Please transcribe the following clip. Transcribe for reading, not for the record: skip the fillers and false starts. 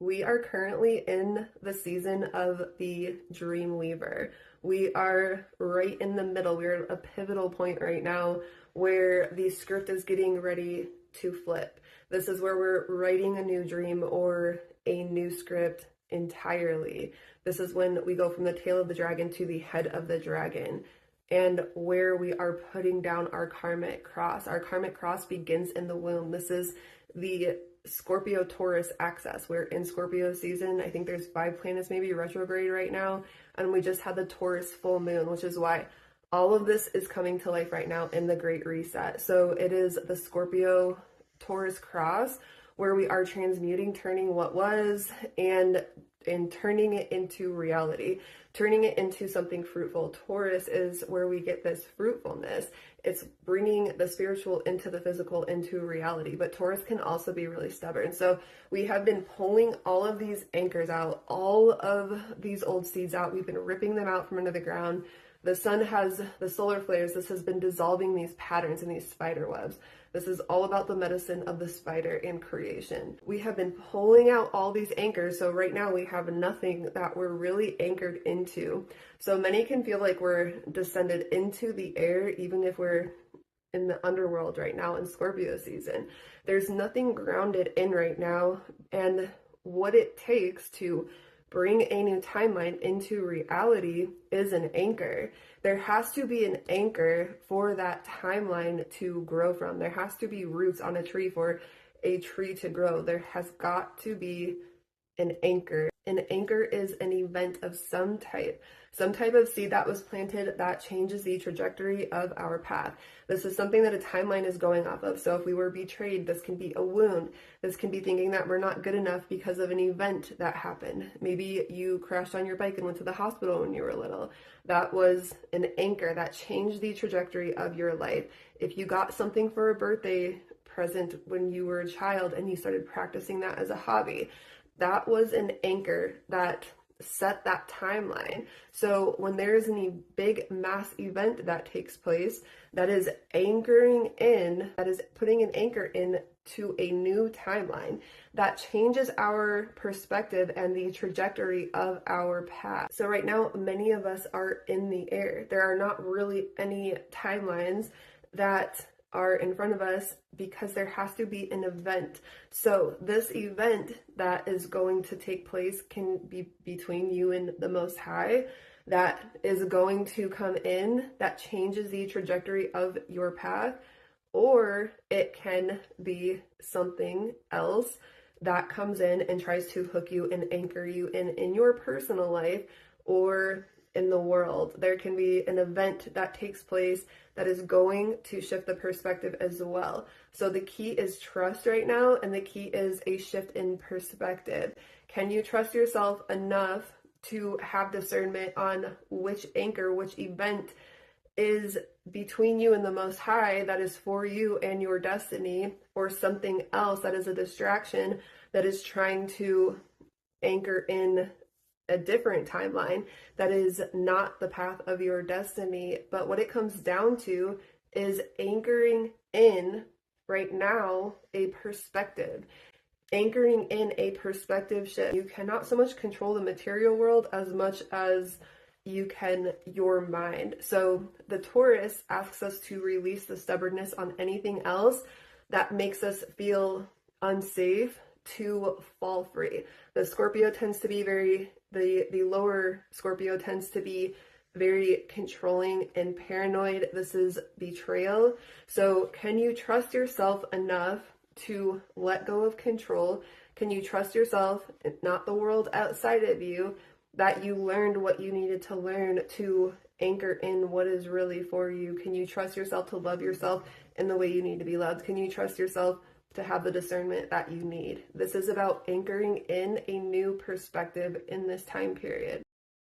We are currently in the season of the Dreamweaver. We are right in the middle. We're at a pivotal point right now where the script is getting ready to flip. This is where we're writing a new dream or a new script entirely. This is when we go from the tail of the dragon to the head of the dragon, and where we are putting down our karmic cross. Our karmic cross begins in the womb. This is the Scorpio Taurus axis. We're in Scorpio season. I think there's 5 planets maybe retrograde right now, and we just had the Taurus full moon, which is why all of this is coming to life right now in the Great Reset. So it is the Scorpio Taurus cross where we are transmuting, turning what was and turning it into reality, turning it into something fruitful. Taurus is where we get this fruitfulness. It's bringing the spiritual into the physical, into reality. But Taurus can also be really stubborn. So we have been pulling all of these anchors out, all of these old seeds out. We've been ripping them out from under the ground. The sun has the solar flares. This has been dissolving these patterns and these spider webs. This is all about the medicine of the spider and creation. We have been pulling out all these anchors. So right now we have nothing that we're really anchored into. So many can feel like we're descended into the air, even if we're in the underworld right now in Scorpio season. There's nothing grounded in right now. And what it takes to bring a new timeline into reality is an anchor. There has to be an anchor for that timeline to grow from. There has to be roots on a tree for a tree to grow. There has got to be an anchor. An anchor is an event of some type of seed that was planted that changes the trajectory of our path. This is something that a timeline is going off of. So if we were betrayed, this can be a wound. This can be thinking that we're not good enough because of an event that happened. Maybe you crashed on your bike and went to the hospital when you were little. That was an anchor that changed the trajectory of your life. If you got something for a birthday present when you were a child and you started practicing that as a hobby, that was an anchor that set that timeline. So when there is a big mass event that takes place, that is anchoring in, that is putting an anchor in to a new timeline that changes our perspective and the trajectory of our path. So right now, many of us are in the air. There are not really any timelines that are in front of us because there has to be an event. So this event that is going to take place can be between you and the Most High, that is going to come in, that changes the trajectory of your path, or it can be something else that comes in and tries to hook you and anchor you in your personal life or in the world. There can be an event that takes place that is going to shift the perspective as well. So the key is trust right now, and the key is a shift in perspective. Can you trust yourself enough to have discernment on which anchor, which event is between you and the Most High that is for you and your destiny, or something else that is a distraction that is trying to anchor in a different timeline that is not the path of your destiny. But what it comes down to is anchoring in right now a perspective, anchoring in a perspective shift. You cannot so much control the material world as much as you can your mind. So the Taurus asks us to release the stubbornness on anything else that makes us feel unsafe, to fall free. The Scorpio tends to be the lower Scorpio tends to be very controlling and paranoid. This is betrayal. So can you trust yourself enough to let go of control? Can you trust yourself, not the world outside of you, that you learned what you needed to learn to anchor in what is really for you? Can you trust yourself to love yourself in the way you need to be loved? Can you trust yourself to have the discernment that you need? This is about anchoring in a new perspective in this time period.